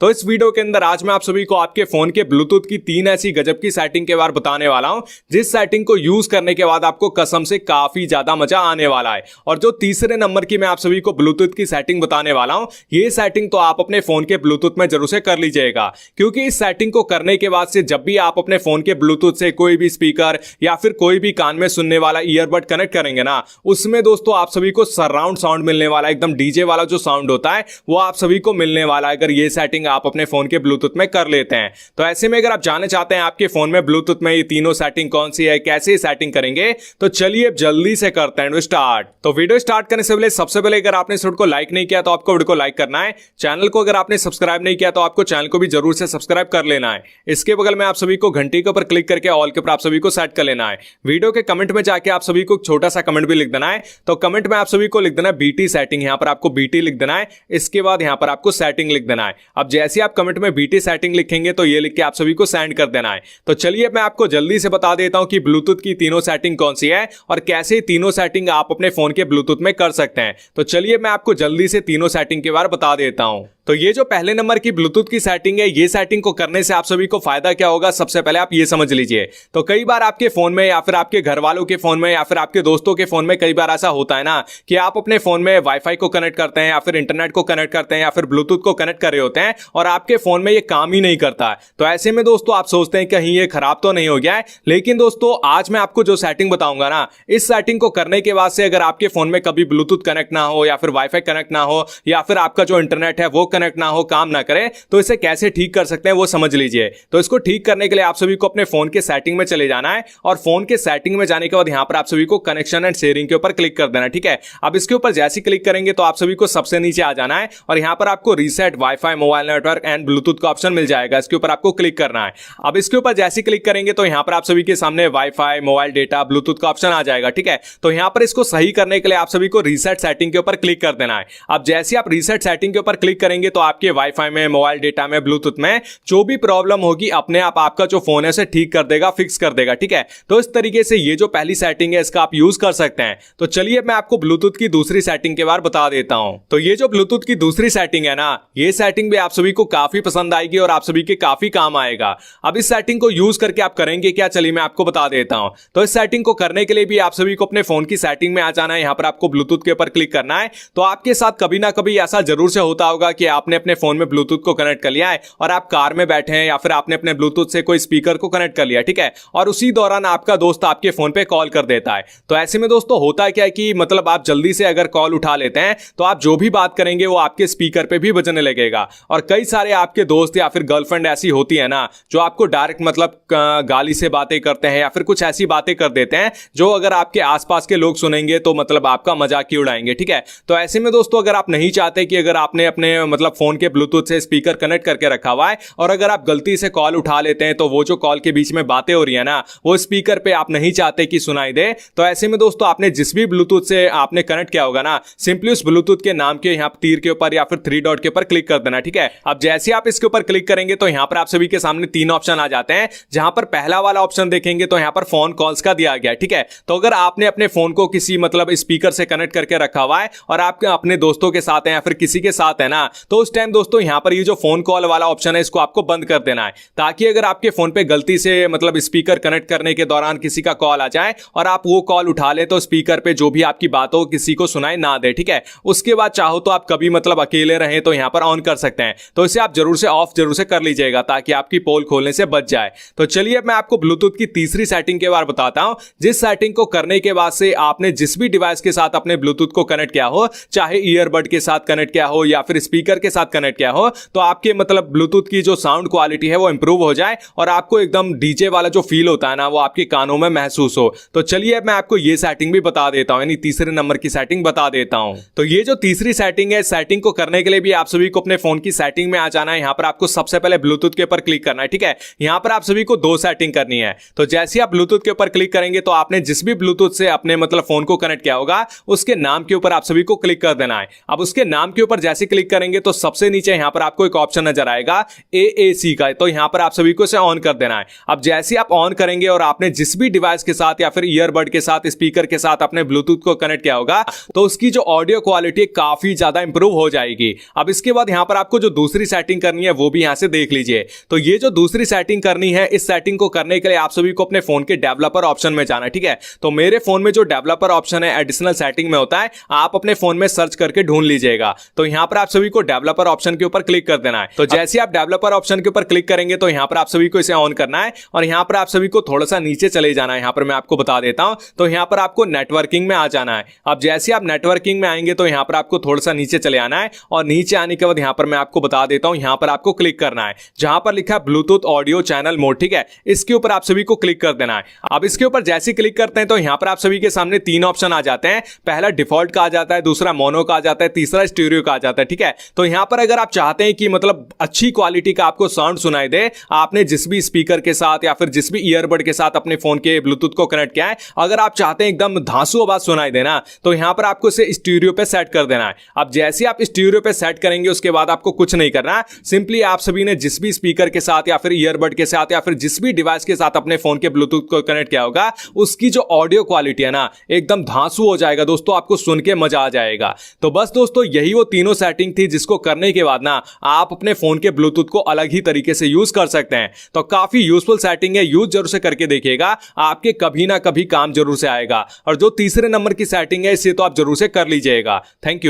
तो इस वीडियो के अंदर आज मैं आप सभी को आपके फोन के ब्लूटूथ की 3 ऐसी गजब की सेटिंग के बारे में बताने वाला हूं, जिस सेटिंग को यूज करने के बाद आपको कसम से काफी ज्यादा मजा आने वाला है। और जो तीसरे नंबर की मैं आप सभी को ब्लूटूथ की सेटिंग बताने वाला हूं, ये सेटिंग तो आप अपने फोन के ब्लूटूथ में जरूर से कर लीजिएगा, क्योंकि इस सेटिंग को करने के बाद से जब भी आप अपने फोन के ब्लूटूथ से कोई भी स्पीकर या फिर कोई भी कान में सुनने वाला ईयरबड कनेक्ट करेंगे ना, उसमें दोस्तों आप सभी को सराउंड साउंड मिलने वाला, एकदम डीजे वाला जो साउंड होता है वो आप सभी को मिलने वाला है, अगर ये सेटिंग आप अपने फोन के ब्लूटूथ में कर लेते हैं। तो ऐसे में अगर आप जानना चाहते हैं आपके फोन में ब्लूटूथ में ये तीनों सेटिंग कौन सी है, कैसे सेटिंग करेंगे, तो चलिए अब जल्दी से करते हैं स्टार्ट। तो वीडियो स्टार्ट करने से पहले सबसे पहले अगर आपने इस वीडियो को लाइक नहीं किया तो आपको वीडियो को लाइक करना है। चैनल को अगर आपने सब्सक्राइब नहीं किया तो आपको चैनल को भी जरूर से सब्सक्राइब कर लेना है। इसके बगल में आप सभी को घंटी के ऊपर क्लिक करके ऑल के ऊपर आप सभी को सेट कर लेना है। वीडियो के कमेंट में जाके आप सभी को छोटा सा कमेंट भी लिख देना है। तो कमेंट में आप सभी को लिख देना है बीटी सेटिंग, यहां पर आपको बीटी लिख देना है। इसके बाद यहां पर आपको सेटिंग लिख देना है। अब जैसे आप कमेंट में बीटी सेटिंग लिखेंगे तो ये लिख के आप सभी को सेंड कर देना है। तो चलिए मैं आपको जल्दी से बता देता हूं कि ब्लूटूथ की तीनों सेटिंग कौन सी है और कैसे तीनों सेटिंग आप अपने फोन के ब्लूटूथ में कर सकते हैं। तो चलिए मैं आपको जल्दी से तीनों सेटिंग के बारे में बता देता हूं। तो ये जो पहले नंबर की ब्लूटूथ की सेटिंग है, ये सेटिंग को करने से आप सभी को फायदा क्या होगा, सबसे पहले आप ये समझ लीजिए। तो कई बार आपके फोन में या फिर आपके घर वालों के फोन में या फिर आपके दोस्तों के फोन में कई बार ऐसा होता है ना कि आप अपने फोन में वाईफाई को कनेक्ट करते हैं या फिर इंटरनेट को कनेक्ट करते हैं या फिर ब्लूटूथ को कनेक्ट कर रहे होते हैं और आपके फोन में ये काम ही नहीं करता है। तो ऐसे में दोस्तों आप सोचते हैं कहीं ये खराब तो नहीं हो गया है, लेकिन दोस्तों आज मैं आपको जो सेटिंग बताऊंगा ना, इस सेटिंग को करने के बाद से अगर आपके फोन में कभी ब्लूटूथ कनेक्ट ना हो या फिर वाईफाई कनेक्ट ना हो या फिर आपका जो इंटरनेट है वो कनेक्ट ना हो, काम ना करे, तो इसे कैसे ठीक कर सकते हैं वो समझ लीजिए। तो इसको ठीक करने के लिए आप सभी को अपने फोन के सेटिंग में चले जाना है और फोन के सेटिंग में जाने के बाद यहां पर आप सभी को कनेक्शन एंड शेयरिंग के ऊपर क्लिक कर देना है। ठीक है, अब इसके ऊपर जैसे क्लिक करेंगे तो आप सभी को सबसे नीचे आ जाना है और यहां पर आपको reset wifi mobile network and Bluetooth का ऑप्शन मिल जाएगा। इसके ऊपर आपको क्लिक करना है। अब इसके ऊपर जैसे क्लिक करेंगे तो यहां पर आप सभी के सामने वाईफाई मोबाइल डेटा ब्लूटूथ का ऑप्शन आ जाएगा। ठीक है, तो यहां पर इसको सही करने के लिए आप सभी को रीसेट सेटिंग के ऊपर क्लिक कर देना है। अब जैसे आप रीसेट सेटिंग के ऊपर क्लिक करेंगे तो आपके वाईफाई में मोबाइल डेटा में ब्लूटूथ में जो भी प्रॉब्लम होगी अपने आप आपका जो फोन है उसे ठीक कर देगा, फिक्स कर देगा। ठीक है, तो इस तरीके से ये जो पहली सेटिंग है इसका आप यूज कर सकते हैं। तो चलिए मैं आपको ब्लूटूथ की दूसरी सेटिंग के बारे में बता देता हूं। तो ये जो ब्लूटूथ की दूसरी सेटिंग है ना, ये सेटिंग भी आप सभी को काफी पसंद आएगी और आप सभी के काफी काम आएगा। अब इस सेटिंग को यूज करके आप करेंगे क्या, चलिए मैं आपको बता देता हूं। तो इस सेटिंग को करने के लिए भी आप सभी को अपने फोन की सेटिंग में आ जाना है। यहां पर आपको ब्लूटूथ के ऊपर क्लिक करना है। तो आपके साथ कभी ना कभी ऐसा जरूर से होता होगा कि आपने अपने फोन में ब्लूटूथ को कनेक्ट कर लिया है और आप कार में बैठे हैं या फिर आपने अपने ब्लूटूथ से कोई स्पीकर को कनेक्ट कर लिया। ठीक है, और उसी दौरान आपका दोस्त आपके फोन पे कॉल कर देता है। तो ऐसे में दोस्तों होता है क्या है कि मतलब आप जल्दी से अगर कॉल उठा लेते हैं तो आप जो भी बात करेंगे वो आपके स्पीकर पे भी बजने लगेगा। और कई सारे आपके दोस्त या फिर गर्लफ्रेंड ऐसी होती है ना जो आपको डायरेक्ट मतलब गाली से बातें करते हैं या फिर कुछ ऐसी बातें कर देते हैं जो अगर आपके आसपास के लोग सुनेंगे तो मतलब आपका मजाक ही उड़ाएंगे। ठीक है, तो ऐसे में दोस्तों अगर आप नहीं चाहते कि अगर आपने अपने मतलब फोन के ब्लूटूथ से स्पीकर कनेक्ट करके रखा हुआ है और अगर आप गलती से कॉल उठा लेते हैं तो वो जो कॉल के बीच में बातें हो रही है ना वो स्पीकर पे आप नहीं चाहते कि सुनाई दे, तो ऐसे में दोस्तों आपने जिस भी ब्लूटूथ से आपने कनेक्ट किया होगा ना, सिंपली उस ब्लूटूथ के नाम के यहां तीर के ऊपर या फिर 3 डॉट के ऊपर क्लिक कर देना। ठीक है, अब जैसे आप इसके ऊपर क्लिक करेंगे तो यहां पर आप सभी के सामने 3 ऑप्शन आ जाते हैं। जहां पर पहला वाला ऑप्शन देखेंगे तो यहां पर फोन कॉल्स का दिया गया है। ठीक है, तो अगर आपने अपने फोन को किसी मतलब स्पीकर से कनेक्ट करके रखा हुआ है और आप अपने दोस्तों के साथ हैं या फिर किसी के साथ है ना, तो उस टाइम दोस्तों यहां पर ये जो फोन कॉल वाला ऑप्शन है इसको आपको बंद कर देना है, ताकि अगर आपके फोन पे गलती से मतलब स्पीकर कनेक्ट करने के दौरान किसी का कॉल आ जाए और आप वो कॉल उठा ले तो स्पीकर पे जो भी आपकी बात हो किसी को सुनाई ना दे। ठीक है, उसके बाद चाहो तो आप कभी मतलब अकेले रहे तो यहां पर ऑन कर सकते हैं। तो इसे आप जरूर से ऑफ जरूर से कर लीजिएगा ताकि आपकी पोल खोलने से बच जाए। तो चलिए मैं आपको ब्लूटूथ की तीसरी सेटिंग के बारे में बताता हूं, जिस सेटिंग को करने के बाद से आपने जिस भी डिवाइस के साथ अपने ब्लूटूथ को कनेक्ट किया हो, चाहे ईयरबड के साथ कनेक्ट किया हो या फिर स्पीकर के साथ कनेक्ट किया हो, तो आपके मतलब ब्लूटूथ की जो साउंड क्वालिटी है वो इंप्रूव हो जाए और आपको एकदम डीजे वाला जो फील होता है ना वो आपके कानों में महसूस हो। तो चलिए मैं आपको ये सेटिंग भी बता देता हूं, यानी तीसरे नंबर की सेटिंग बता देता हूं। तो ये जो तीसरी सेटिंग है, सेटिंग को करने के लिए भी आप सभी को अपने फोन की सेटिंग में आ जाना है। यहां पर आपको सबसे पहले ब्लूटूथ के ऊपर क्लिक करना है। ठीक है, यहां पर आप सभी को 2 सेटिंग करनी है। तो जैसे आप ब्लूटूथ के ऊपर क्लिक करेंगे तो आपने जिस भी ब्लूटूथ से अपने मतलब फोन को कनेक्ट किया होगा उसके नाम के ऊपर आप सभी को क्लिक कर देना है। अब उसके नाम के ऊपर जैसे क्लिक करेंगे तो सबसे नीचे यहां पर आपको एक ऑप्शन नजर आएगा AAC का, तो यहां पर आप सभी को इसे ऑन कर देना है। अब जैसे आप ऑन करेंगे और आपने जिस भी डिवाइस के साथ या फिर ईयरबड के साथ स्पीकर के साथ अपने ब्लूटूथ को कनेक्ट किया होगा तो उसकी जो ऑडियो क्वालिटी काफी ज्यादा इंप्रूव हो जाएगी। अब इसके बाद यहां पर आपको जो दूसरी सेटिंग करनी है वो भी यहां से देख लीजिए। तो ये जो दूसरी सेटिंग करनी है, इस सेटिंग को करने के लिए आप सभी को अपने फोन के डेवलपर ऑप्शन में जाना है, ठीक है। तो मेरे फोन में जो डेवलपर ऑप्शन है एडिशनल सेटिंग में होता है, आप अपने फोन में सर्च करके ढूंढ लीजिएगा। तो यहां पर आप सभी को डेवलपर ऑप्शन के ऊपर क्लिक कर देना है। तो जैसे आप डेवलपर ऑप्शन के ऊपर क्लिक करेंगे तो यहां पर आप सभी को इसे ऑन करना है और यहां पर आप सभी को थोड़ा सा नीचे चले जाना है। यहां पर मैं आपको बता देता हूं, तो यहां पर आपको नेटवर्किंग में आ जाना है। अब जैसे आप नेटवर्किंग में आएंगे तो यहां पर आपको थोड़ा सा नीचे चले आना है और नीचे आने के बाद यहां पर मैं आपको बता देता हूं, यहां पर आपको क्लिक करना है जहां पर लिखा है ब्लूटूथ ऑडियो चैनल मोड, ठीक है। इसके ऊपर आप सभी को क्लिक कर देना है। अब इसके ऊपर जैसे क्लिक करते हैं तो यहां पर आप सभी के सामने तीन ऑप्शन आ जाते हैं। पहला डिफॉल्ट का आ जाता है, दूसरा मोनो का आ जाता है, तीसरा स्टीरियो का आ जाता है, ठीक है। तो यहां पर अगर आप चाहते हैं कि मतलब अच्छी क्वालिटी का आपको साउंड सुनाई दे, आपने जिस भी स्पीकर के साथ या फिर जिस भी ईयरबड के साथ अपने फोन के ब्लूटूथ को कनेक्ट किया है, अगर आप चाहते हैं एकदम धांसू आवाज सुनाई देना, तो यहां पर आपको इसे स्टीरियो पे सेट कर देना है। अब जैसे आप स्टीरियो पे सेट करेंगे उसके बाद आपको कुछ नहीं करना है, सिंपली आप सभी ने जिस भी स्पीकर के साथ या फिर ईयरबड के साथ या फिर जिस भी डिवाइस के साथ अपने फोन के ब्लूटूथ को कनेक्ट किया होगा, उसकी जो ऑडियो क्वालिटी है ना, एकदम धांसू हो जाएगा दोस्तों, आपको सुन के मजा आ जाएगा। तो बस दोस्तों यही वो तीनों सेटिंग थी जिसको करने के बाद ना आप अपने फोन के ब्लूटूथ को अलग ही तरीके से यूज कर सकते हैं। तो काफी यूजफुल सेटिंग है, यूज जरूर से करके देखिएगा, आपके कभी ना कभी काम जरूर से आएगा। और जो तीसरे नंबर की सेटिंग है इसे तो आप जरूर से कर लीजिएगा। Thank you.